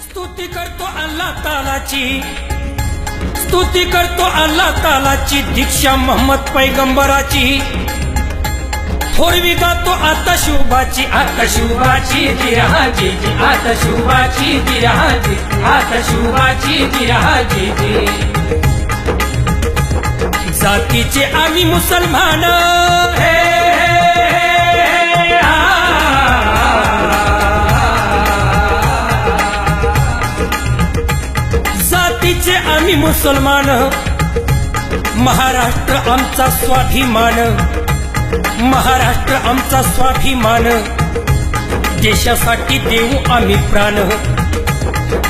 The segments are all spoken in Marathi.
स्तुती करतो अल्लाह तालाची, स्तुती करतो अल्लाह तालाची, दीक्षा मोहम्मद पैगंबराची, थोरवी गातो आता शुभाची, आता शुभाची जिराजी, आता शुभाची जिराजी, आता शुभाची जिराजी। जातीचे आम्ही मुसलमान, हे जातीचे आम्ही मुसलमान, महाराष्ट्र आमचा स्वाभिमान, महाराष्ट्र आमचा स्वाभिमान, देशासाठी देऊ आम्ही प्राण,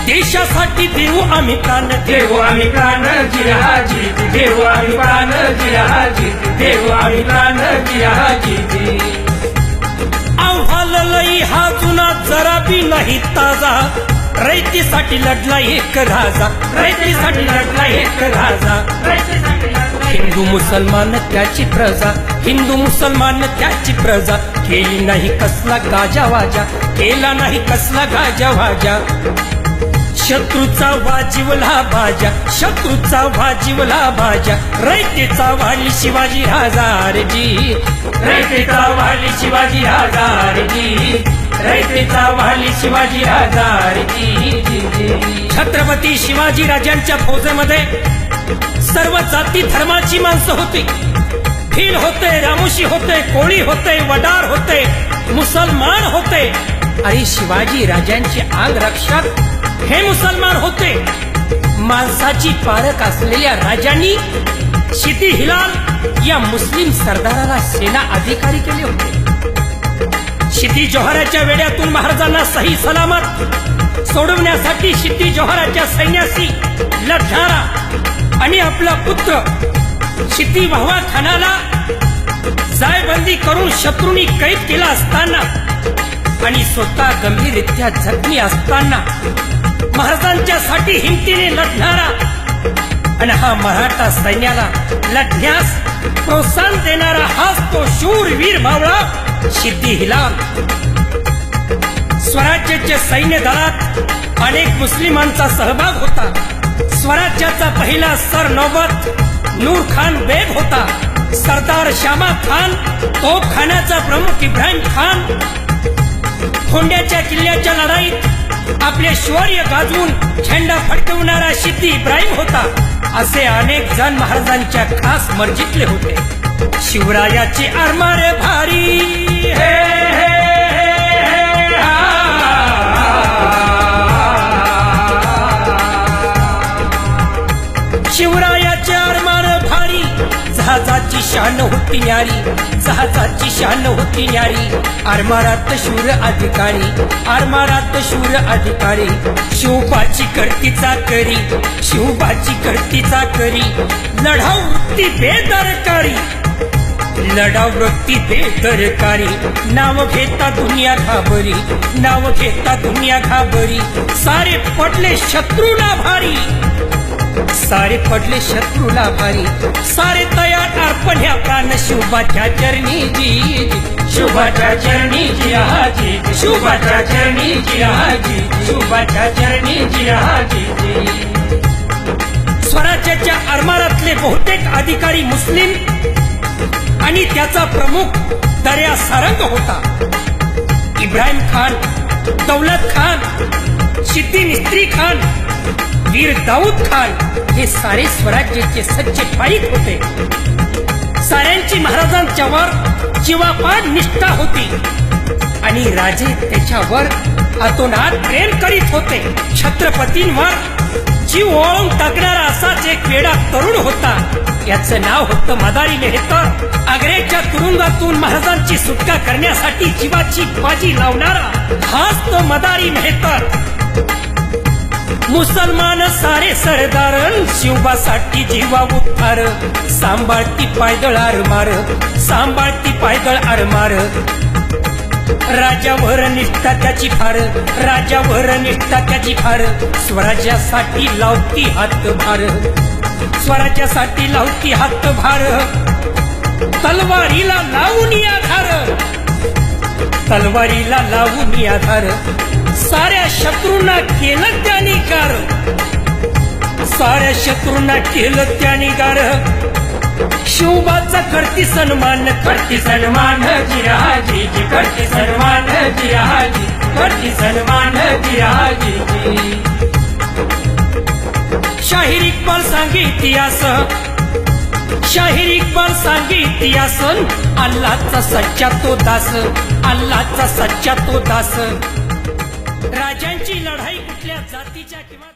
देशासाठी देऊ आम्ही प्राण, देऊ आम्ही प्राण जिराजी, देऊ आम्ही प्राण जिराजी, देऊ आम्ही प्राण जिराजी। आव्हान लई हा जुना जरा बी नाही ताजा, रयतीसाठी लढला एक राजा, रयतीसाठी लढला एक राजा। हिंदू मुसलमान त्याची प्रजा, हिंदू मुसलमान त्याची प्रजा, केली नाही कसला गाजा वाजा, केला नाही कसला गाजा वाजा। शत्रूचा वाजिवला बाजा, शत्रूचा वाजिवला बाजा, रयतेचा वाली शिवाजी राजारजी, रयतेचा वाली शिवाजी राजारजी, रयतेचा वाली शिवाजी राजारजी। छत्रपती शिवाजी राजांच्या फौजेमध्ये सर्व जाती धर्माची माणसं होती, भील होते, रामोशी होते, कोळी होते, वडार होते, मुसलमान होते, आणि शिवाजी राजांचे अंगरक्षक हे मुसलमान होते। माणसाची पारख असलेल्या राजांनी क्षिती हिलाल या मुस्लिम सरदाराला सेना अधिकारी केले होते। क्षिती जोहराच्या वेड्यातून महाराजांना सही सलामत सोडवण्यासाठी क्षिती जोहराच्या सैन्याशी लढणारा आणि आपला पुत्र क्षिती वाहवा खानाला जायबंदी करून शत्रूंनी कैद केला असताना आणि स्वतः गंभीररित्या जखमी असताना महाराजांच्या साठी हिमतीने लढणारा आणि हा मराठा सैन्याला लढण्यास प्रोत्साहन देणारा हाच तो शूरवीर मावळा क्षिती हिलाल। स्वराज्याच्या सैन्य दलात अनेक मुस्लिमांचा सहभाग होता। स्वराज्याचा पहिला सरनौबत नूर खान बेग होता। सरदार श्यामा खान, तोफखान्याचा प्रमुख इब्राहिम खान, खोंड्याच्या किल्ल्याच्या लढाईत आपले शौर्य गाजवून झेंडा फडकवणारा क्षिती इब्राहिम होता। असे अनेक जण महाराजांच्या खास मर्जीतले होते। शिवरायाची आरमार भारी, हे शिवरायाची आरमार भारी, जहाजाची शान होती न्यारी, जहाजाची शान होती न्यारी। आरमारात शूर अधिकारी, आरमारात शूर अधिकारी, शिवबाची करतीचा करी, शिवबाची करतीचा करी, लढाऊ वृत्ती बेदरकारी, लढाऊ वृत्ती बेदरकारी। नाव घेता दुनिया घाबरी, नाव घेता दुनिया घाबरी, सारे पडले शत्रूला भारी, सारे पडले शत्रूला भारी, सारे तयार अर्पण्या प्राण शुभाच्या चरणी जी, शुभाच्या चरणी जी आजी, शुभाच्या चरणी जी आजी, शुभाच्या चरणी जी आजी। स्वराज्याच्या आरमारातले बहुतेक अधिकारी मुस्लिम आणि त्याचा प्रमुख दर्या सारंग होता। इब्राहिम खान, दौलत खान, क्षिती मिस्त्री खान, वीर दाऊद खान हे सारे स्वराज्याचे सच्चे पाईक होते। साऱ्यांची महाराजांच्यावर जीवापाड निष्ठा होती आणि राजे त्याच्यावर अतोनात प्रेम करीत होते। छत्रपतींवर जीव ओळून टाकणारा असाच एक वेडा तरुण होता, याचं नाव होतं मदारी मेहतर। आग्र्याच्या तुरुंगातून महाराजांची सुटका करण्यासाठी जीवाची बाजी लावणारा हाच तो मदारी मेहतर। मुसलमान सारे सरदार शिवबासाठी जीवा उद्धार, सांभाळती पायदळ आरमार, सांभाळती पायदळ आरमार। राजावर निष्ठा त्याची फार, राजावर निष्ठा त्याची फार, स्वराज्यासाठी लावती हातभार, स्वराज्यासाठी लावती हातभार। तलवारीला लावून आधार, तलवारीला लावून आधार, साऱ्या शत्रूंना केलं त्याने गार, साऱ्या शत्रूंना केलं त्याने गार. शिवबाचा करती सन्मान, करती सन्मान जिराजी, करती सन्मान जिराजी, करती सन्मान जिराजी. शाहीर इक्बाल सांगी इतिहास, शाहीर इक्बाल सांगी इतिहास. अल्लाचा सच्चा तो दास, अल्लाचा सच्चा तो दास. राजांची लढाई कुठल्या जातीच्या किंवा